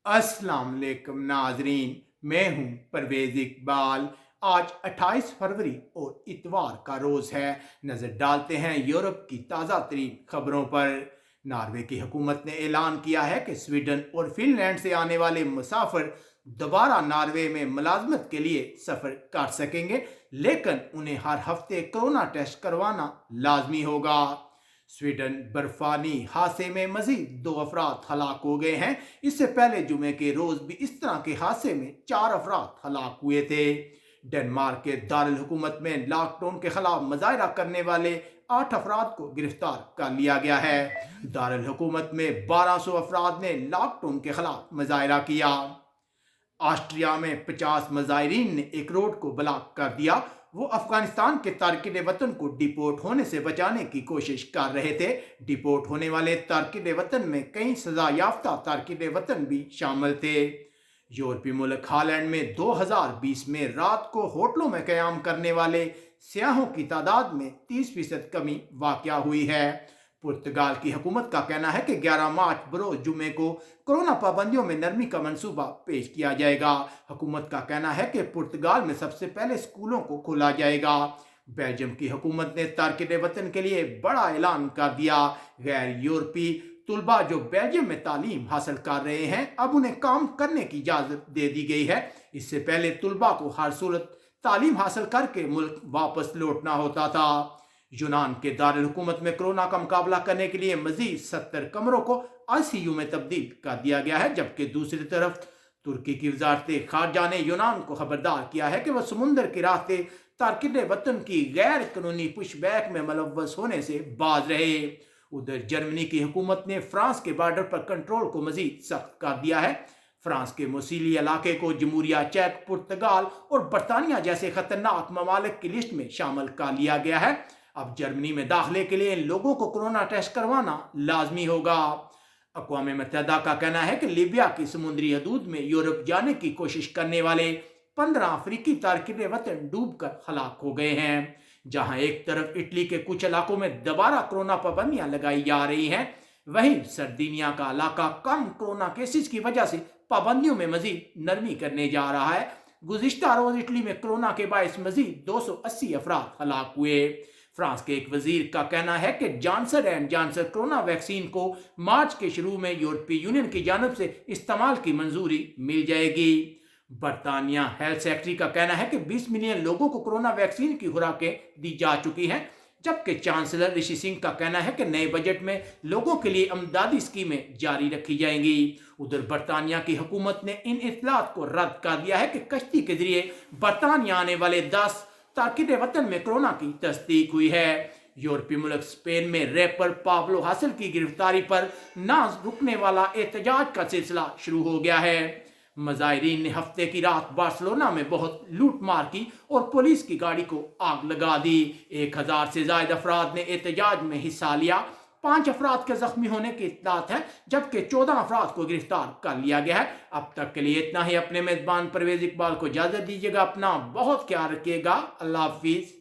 अस्सलाम वालेकुम नाजरीन, मैं हूं परवेज इकबाल। आज 28 फरवरी और इतवार का रोज है। नजर डालते हैं यूरोप की ताज़ा तरीन खबरों पर। नॉर्वे की हुकूमत ने ऐलान किया है कि स्वीडन और फिनलैंड से आने वाले मुसाफिर दोबारा नॉर्वे में मुलाजमत के लिए सफर कर सकेंगे, लेकिन उन्हें हर हफ्ते कोरोना टेस्ट करवाना लाजमी होगा। स्वीडन बर्फानी हादसे में मजीद 2 अफराद हलाक हो गए हैं। इससे पहले जुमे के रोज भी इस तरह के हादसे में 4 अफराद हलाक हुए थे। डेनमार्क के दारुल हुकूमत में लॉकडाउन के खिलाफ मुजाहरा करने वाले 8 अफराद को गिरफ्तार कर लिया गया है। दारुल हुकूमत में 1200 अफराद ने लॉकडाउन के खिलाफ मुजाहरा किया। ऑस्ट्रिया में 50 मुजाहिरीन ने एक रोड को ब्लॉक कर दिया। वो अफगानिस्तान के तारकिन वतन को डिपोर्ट होने से बचाने की कोशिश कर रहे थे। डिपोर्ट होने वाले तारकिन वतन में कई सजा याफ्ता तारकिन वतन भी शामिल थे। यूरोपीय मुल्क हॉलैंड में 2020 में रात को होटलों में क़याम करने वाले सियाहों की तादाद में 30% कमी वाक़या हुई है। पुर्तगाल की हुकूमत का कहना है कि 11 मार्च बरोज जुमे को कोरोना पाबंदियों में नरमी का मंसूबा पेश किया जाएगा। हुकूमत का कहना है कि पुर्तगाल में सबसे पहले स्कूलों को खोला जाएगा। बेल्जियम की हुकूमत ने तारकिन वतन के लिए बड़ा ऐलान कर दिया। गैर यूरोपीय तुलबा जो बेल्जियम में तालीम हासिल कर रहे हैं, अब उन्हें काम करने की इजाज़त दे दी गई है। इससे पहले तुलबा को हर सूरत तालीम हासिल करके मुल्क वापस लौटना होता था। यूनान के दारुल हुकूमत में कोरोना का मुकाबला करने के लिए मजीद 70 कमरों को आईसीयू में तब्दील कर दिया गया है, जबकि दूसरी तरफ तुर्की की वजारत खारजा ने यूनान को खबरदार किया है कि वह समुंदर के रास्ते तारकिन वतन की गैर कानूनी पुशबैक में मुलव्वस होने से बाज रहे। उधर जर्मनी की हुकूमत ने फ्रांस के बॉर्डर पर कंट्रोल को मजीद सख्त कर दिया है। फ्रांस के मोसीली इलाके को जमहूरिया चेक, पुर्तगाल और बरतानिया जैसे खतरनाक ममालिक की लिस्ट में शामिल कर लिया गया है। अब जर्मनी में दाखिले के लिए लोगों को कोरोना टेस्ट करवाना लाजमी होगा। अक़वाम मुत्तहिदा का कहना है कि लीबिया की समुद्री हदूद में यूरोप जाने की कोशिश करने वाले 15 अफ्रीकी तारकिन वतन डूब कर हलाक हो गए हैं। जहां एक तरफ इटली के कुछ इलाकों में दोबारा कोरोना पाबंदियां लगाई जा रही हैं, वहीं सर्दिनिया का इलाका कम कोरोना केसेस की वजह से पाबंदियों में मजीद नरमी करने जा रहा है। गुज़िश्ता रोज इटली में कोरोना के बायस मजीद 280 अफराद हलाक हुए। फ्रांस के एक वजीर का कहना है कि Johnson and Johnson corona vaccine को मार्च के शुरू में यूरोपीय यूनियन की जानब से इस्तेमाल की मंजूरी मिल जाएगी। बरतानिया हेल्थ सेक्रेटरी का कहना है कि 20 मिलियन लोगों को कोरोना वैक्सीन की खुराकें दी जा चुकी हैं, जबकि चांसलर ऋषि सिंह का कहना है कि नए बजट में लोगों के लिए अमदादी स्कीमें जारी रखी जाएंगी। उधर बरतानिया की हुकूमत ने इन इत्तलात को रद्द कर दिया है कि कश्ती के जरिए बरतानिया आने वाले 10 तारकिन वतन में कोरोना की तस्दीक हुई है। यूरोपीय मुल्क स्पेन में रैपर पाब्लो हासिल की गिरफ्तारी पर ना रुकने वाला एहतजाज का सिलसिला शुरू हो गया है। मुजाहिरीन ने हफ्ते की रात बार्सिलोना में बहुत लूट मार की और पुलिस की गाड़ी को आग लगा दी। 1000 से ज्यादा अफराद ने एहतजाज में हिस्सा लिया। 5 अफराद के जख्मी होने की इत्तलात है, जबकि 14 अफराद को गिरफ्तार कर लिया गया है। अब तक के लिए इतना ही। अपने मेजबान परवेज इकबाल को इजाजत दीजिएगा। अपना बहुत ख्याल रखिएगा। अल्लाह हाफिज।